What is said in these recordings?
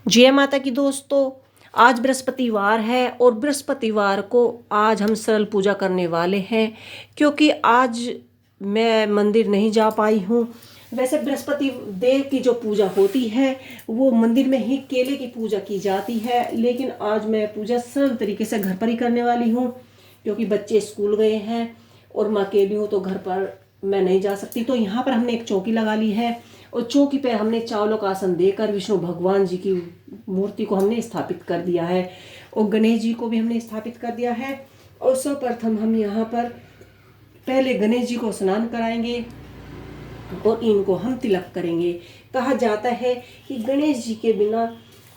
जय माता की दोस्तों। आज बृहस्पतिवार है और बृहस्पतिवार को आज हम सरल पूजा करने वाले हैं, क्योंकि आज मैं मंदिर नहीं जा पाई हूँ। वैसे बृहस्पति देव की जो पूजा होती है वो मंदिर में ही केले की पूजा की जाती है, लेकिन आज मैं पूजा सरल तरीके से घर पर ही करने वाली हूँ, क्योंकि बच्चे स्कूल गए हैं और मैं अकेली हूँ तो घर पर मैं नहीं जा सकती। तो यहाँ पर हमने एक चौकी लगा ली है और चौकी पे हमने चावलों का आसन देकर विष्णु भगवान जी की मूर्ति को हमने स्थापित कर दिया है और गणेश जी को भी हमने स्थापित कर दिया है। और सर्वप्रथम हम यहाँ पर पहले गणेश जी को स्नान कराएंगे और इनको हम तिलक करेंगे। कहा जाता है कि गणेश जी के बिना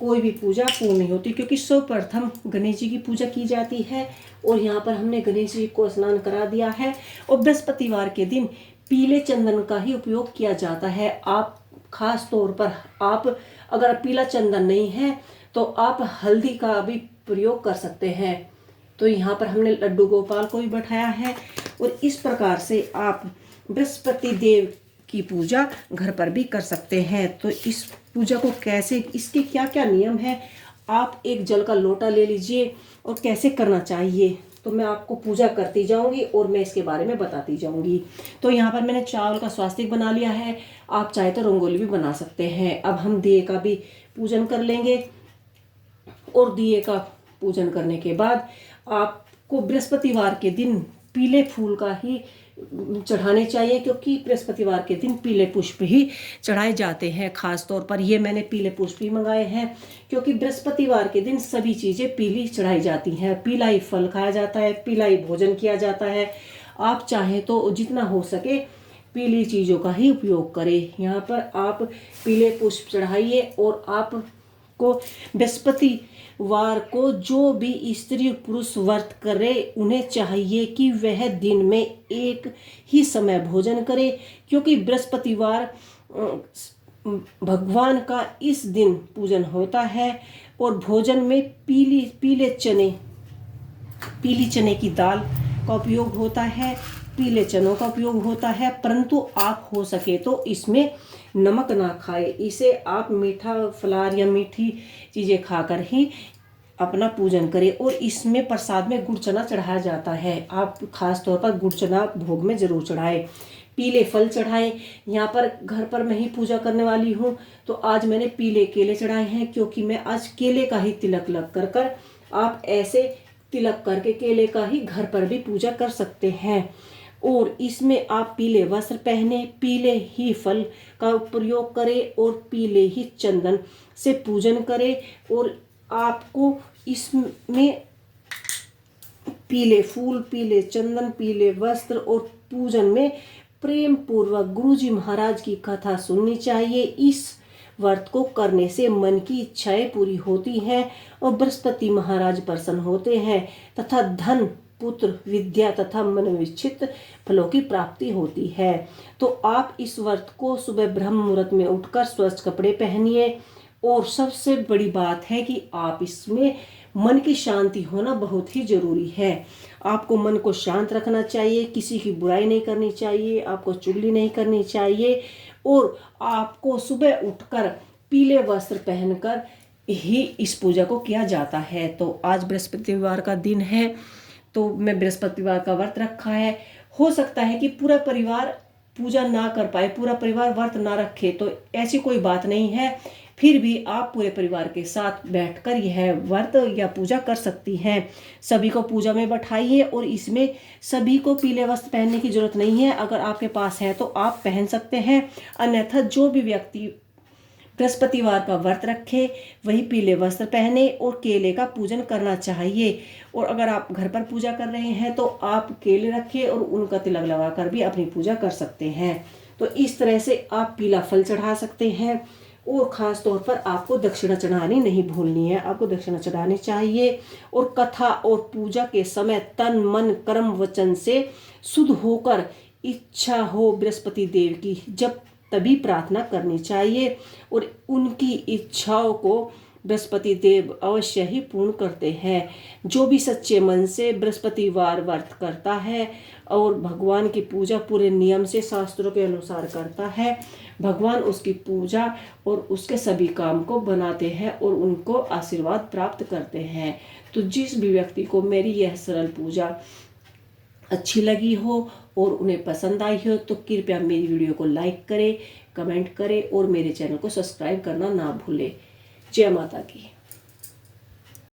कोई भी पूजा पूर्ण नहीं होती, क्योंकि सर्वप्रथम गणेश जी की पूजा की जाती है। और यहाँ पर हमने गणेश जी को स्नान करा दिया है और बृहस्पतिवार के दिन पीले चंदन का ही उपयोग किया जाता है। आप खास तौर पर आप अगर पीला चंदन नहीं है तो आप हल्दी का भी प्रयोग कर सकते हैं। तो यहाँ पर हमने लड्डू गोपाल को भी बैठाया है और इस प्रकार से आप बृहस्पति देव की पूजा घर पर भी कर सकते हैं। तो इस पूजा को कैसे, इसके क्या क्या नियम है, आप एक जल का लोटा ले लीजिए और कैसे करना चाहिए तो मैं आपको पूजा करती जाऊंगी और मैं इसके बारे में बताती जाऊंगी। तो यहाँ पर मैंने चावल का स्वास्तिक बना लिया है, आप चाहे तो रंगोली भी बना सकते हैं। अब हम दिए का भी पूजन कर लेंगे और दिए का पूजन करने के बाद आपको बृहस्पतिवार के दिन पीले फूल का ही चढ़ाने चाहिए, क्योंकि बृहस्पतिवार के दिन पीले पुष्प ही चढ़ाए जाते हैं। खास तौर पर ये मैंने पीले पुष्प ही मंगाए हैं, क्योंकि बृहस्पतिवार के दिन सभी चीज़ें पीली चढ़ाई जाती हैं। पीला ही फल खाया जाता है, पीला ही भोजन किया जाता है। आप चाहें तो जितना हो सके पीली चीज़ों का ही उपयोग करें। यहाँ पर आप पीले पुष्प चढ़ाइए और आप को बृहस्पतिवार को जो भी स्त्री पुरुष व्रत करे उन्हें चाहिए कि वह दिन में एक ही समय भोजन करे, क्योंकि बृहस्पतिवार भगवान का इस दिन पूजन होता है। और भोजन में पीले चने की दाल का उपयोग होता है, पीले चनों का उपयोग होता है, परंतु आप हो सके तो इसमें नमक ना खाए। इसे आप मीठा फलार या मीठी चीज़ें खाकर ही अपना पूजन करें। और इसमें प्रसाद में गुड़ चना चढ़ाया जाता है, आप खास तौर पर गुड़ चना भोग में जरूर चढ़ाएं। पीले फल चढ़ाएं। यहाँ पर घर पर मैं ही पूजा करने वाली हूँ तो आज मैंने पीले केले चढ़ाए हैं, क्योंकि मैं आज केले का ही तिलक लग कर आप ऐसे तिलक करके केले का ही घर पर भी पूजा कर सकते हैं। और इसमें आप पीले वस्त्र पहने, पीले ही फल का प्रयोग करें और पीले ही चंदन से पूजन करें। और आपको इसमें पीले फूल, पीले चंदन, पीले वस्त्र और पूजन में प्रेम पूर्वक गुरुजी महाराज की कथा सुननी चाहिए। इस व्रत को करने से मन की इच्छाएं पूरी होती हैं और बृहस्पति महाराज प्रसन्न होते हैं तथा धन, पुत्र, विद्या तथा मनोविच्छित फलों की प्राप्ति होती है। तो आप इस व्रत को सुबह ब्रह्म मुहूर्त में उठकर स्वच्छ कपड़े पहनिए। और सबसे बड़ी बात है कि आप इसमें मन की शांति होना बहुत ही जरूरी है। आपको मन को शांत रखना चाहिए, किसी की बुराई नहीं करनी चाहिए, आपको चुगली नहीं करनी चाहिए और आपको सुबह उठकर पीले वस्त्र पहनकर ही इस पूजा को किया जाता है। तो आज बृहस्पतिवार का दिन है तो मैं बृहस्पतिवार का व्रत रखा है। हो सकता है कि पूरा परिवार पूजा ना कर पाए, पूरा परिवार व्रत ना रखे, तो ऐसी कोई बात नहीं है। फिर भी आप पूरे परिवार के साथ बैठकर यह व्रत या पूजा कर सकती हैं। सभी को पूजा में बैठाइए और इसमें सभी को पीले वस्त्र पहनने की जरूरत नहीं है। अगर आपके पास है तो आप पहन सकते हैं, अन्यथा जो भी व्यक्ति बृहस्पतिवार का व्रत रखे वही पीले वस्त्र पहने और केले का पूजन करना चाहिए। और अगर आप घर पर पूजा कर रहे हैं तो आप केले रखें और उनका तिलक लगाकर भी अपनी पूजा कर सकते हैं। तो इस तरह से आप पीला फल चढ़ा सकते हैं। और ख़ास तौर पर आपको दक्षिणा चढ़ानी नहीं भूलनी है, आपको दक्षिणा चढ़ानी चाहिए। और कथा और पूजा के समय तन मन कर्म वचन से शुद्ध होकर इच्छा हो बृहस्पति देव की जब तभी प्रार्थना करनी चाहिए और उनकी इच्छाओं को बृहस्पति देव अवश्य ही पूर्ण करते हैं। जो भी सच्चे मन से बृहस्पतिवार व्रत करता है और भगवान की पूजा पूरे नियम से शास्त्रों के अनुसार करता है, भगवान उसकी पूजा और उसके सभी काम को बनाते हैं और उनको आशीर्वाद प्राप्त करते हैं। तो जिस भी व्यक्ति को मेरी यह सरल पूजा अच्छी लगी हो और उन्हें पसंद आई हो तो कृपया मेरी वीडियो को लाइक करें, कमेंट करें और मेरे चैनल को सब्सक्राइब करना ना भूलें। जय माता की।